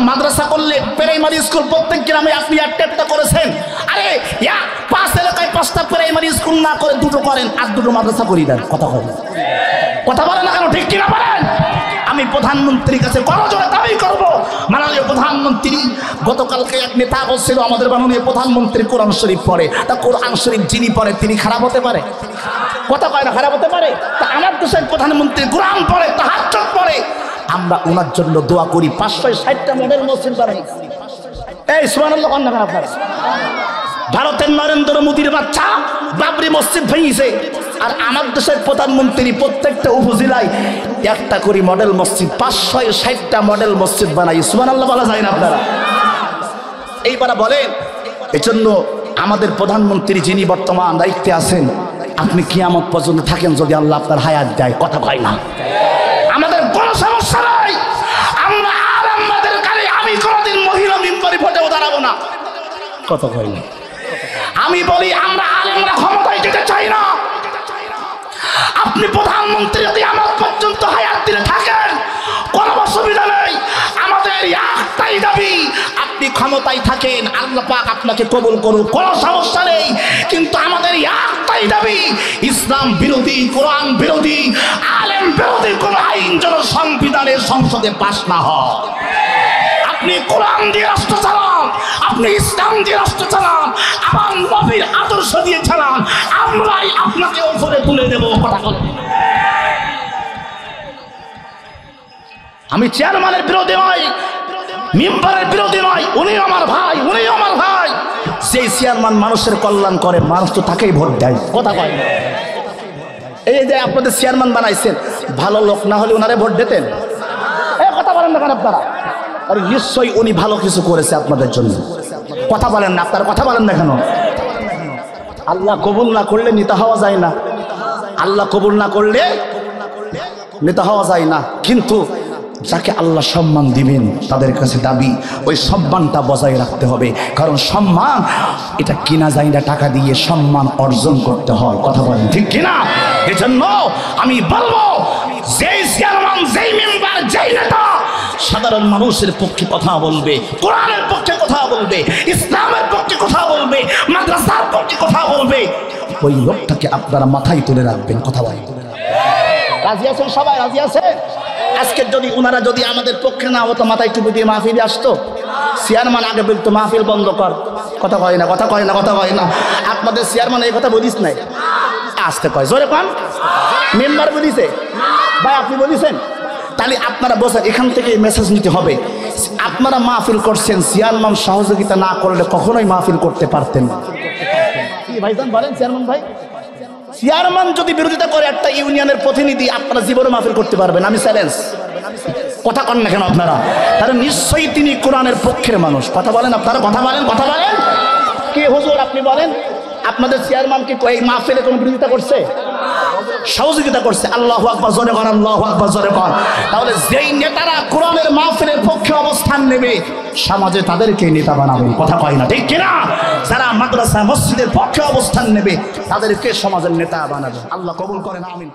মাদ্রাসা করলে প্রাইমারি স্কুল প্রত্যেক গ্রামে আপনি একটা করেছেন। আরে 5 এলাকায় 5টা প্রাইমারি স্কুল না করে 2টো করেন, আর 2টো মাদ্রাসা করিয়ে দেন। কথা বলেন না কেন, ঠিক কিনা বলেন? আমি প্রধানমন্ত্রীর কাছে করজোড়ে দাবি করবো, মাননীয় প্রধানমন্ত্রী, গতকালকে এক নেতা বলছিল আমাদের মাননীয় প্রধানমন্ত্রী কোরআন শরীফ পড়ে। তা কোরআন শরীফ যিনি পড়ে তিনি খারাপ হতে পারে? কথা কয় না, খারাপ হতে পারে? তা আমার দেশের প্রধানমন্ত্রী কোরআন পড়ে, তাহাজ্জুদ পড়ে, আমরা ওনার জন্য দোয়া করি। 560টা মডেল মসজিদ বানাই। এই সুবহানাল্লাহ কোন না আপনারা? ভারতের নরেন্দ্র মোদীর বাচ্চা বাবরি মসজিদ ভেঙেছে, আর আমার দেশের প্রধানমন্ত্রী প্রত্যেকটা উপজেলায় একটা করে মডেল মসজিদ, 560টা মডেল মসজিদ বানাই। সুবহানাল্লাহ বলা যায় না আপনারা? এইবার বলেন, এজন্য আমাদের প্রধানমন্ত্রী যিনি বর্তমান দায়িত্বে আছেন, আপনি কিয়ামত পর্যন্ত থাকেন যদি আল্লাহ আপনার হায়াত দেয়। কথা কয় না? আমাদের কোনো সমস্যা নাই, আমরা আলেমদের কাছে আমি কোনোদিন মহিলা মিম্বরে ভোটেও দাঁড়াবো না। কথা কয় না? আমি বলি আমরা আলেমরা ক্ষমতায় যেতে চাই না। আপনি প্রধানমন্ত্রী যদি আমার পর্যন্ত হায়াত দিলে থাকেন, কোনো অসুবিধা নেই। আমাদের একটাই দাবি, আপনি ক্ষমতায় থাকেন, আল্লাহ পাক আপনাকে কবুল করুন, কোনো সমস্যা নেই। কিন্তু আমাদের একটাই দাবি, ইসলাম বিরোধী, কোরআন বিরোধী, আলেম বিরোধী কোন আইন যেন সংবিধানের সংসদে পাস না হয়। আপনি কোরআন দিয়ে রাষ্ট্র চালান, আপনি ইসলাম দিয়ে রাষ্ট্র চালান, আমার নবীর আদর্শ দিয়ে চালান, আমরাই আপনাকে উপরে তুলে দেব। কথা বলেন। আমি চেয়ারম্যানের বিরোধী নই, মেম্বারের বিরোধী নই, উনি আমার ভাই, সেই চেয়ারম্যান মানুষের কল্যাণ করে, মানুষ তো তাকেই ভোট দেয়। কথা কয় না? এই যে আপনাদের চেয়ারম্যান বানাইছেন, ভালো লোক না হলে ওনারে ভোট দিতেন? কথা বলেন না কেন আপনারা? আর নিশ্চয়ই উনি ভালো কিছু করেছে আপনাদের জন্য। কথা বলেন না আপনারা? কথা বলেন না কেন? আল্লাহ কবুল না করলে নেতা হওয়া যায় না, আল্লাহ কবুল না করলে নেতা হওয়া যায় না। কিন্তু যাকে আল্লাহ সম্মান দিবেন তাদের কাছে দাবি ওই সম্মানটা বজায় রাখতে হবে, কারণ সম্মান এটা কিনা যায় না, টাকা দিয়ে সম্মান অর্জন করতে হয়। কথা বলেন ঠিক কিনা? এজন্য আমি বলবো, যেই চেয়ারম্যান, যেই মেম্বার, যেই নেতা সাধারণ মানুষের পক্ষে কথা বলবে, কোরআনের পক্ষে কথা বলবে, ইসলামের পক্ষে কথা বলবে, মাদ্রাসার পক্ষে কথা বলবে, ওই লোকটাকে আপনারা মাথায় তুলে রাখবেন। কথা বলেন রাজি আছেন? সবাই রাজি আছে? আজকে যদি ওনারা যদি আমাদের পক্ষে না হতো, মাথায় টুপি দিয়ে মাহফিলে আসতো, চেয়ারম্যান আগে বলতো মাহফিল বন্ধ কর। কথা কয় না, কথা কয় না, কথা কয় না। আপনাদের চেয়ারম্যান এই কথা বলিস নাই, আসতে কয় জোরে কন। মেম্বার বলিছে, ভাই আপনি বলিছেন, তাহলে আপনারা বসেন, এখান থেকে মেসেজ নিতে হবে। আপনারা মাহফিল করছেন, চেয়ারম্যান সহযোগিতা না করলে কখনোই মাহফিল করতে পারতেন না। কি ভাইজান বলেন চেয়ারম্যান ভাই? চেয়ারম্যান যদি বিরোধিতা করে একটা ইউনিয়নের প্রতিনিধি, আপনারা জীবনে মাহফিল করতে পারবেন? আমি চ্যালেঞ্জ। কথা কন না কেন আপনারা? তাহলে নিশ্চয়ই তিনি কোরআনের পক্ষের মানুষ। কথা বলেন আপনারা, কথা বলেন, কথা বলেন। কে হুজুর আপনি বলেন, আপনাদের চেয়ারম্যান কি এই মাহফিলে কোনো বিরোধিতা করছে? সহযোগিতা করছে। আল্লাহু আকবার জোরে কর, আল্লাহু আকবার জোরে কর। তাহলে যেই নেতারা কোরআনের মাহফিলের পক্ষে অবস্থান নেবে, সমাজে তাদেরকে নেতা বানাবেন। কথা কয় না ঠিক কিনা? যারা মাদ্রাসা মসজিদের পক্ষে অবস্থান নেবে, তাদেরকে সমাজের নেতা বানাবেন। আল্লাহ কবুল করেন, আমিন।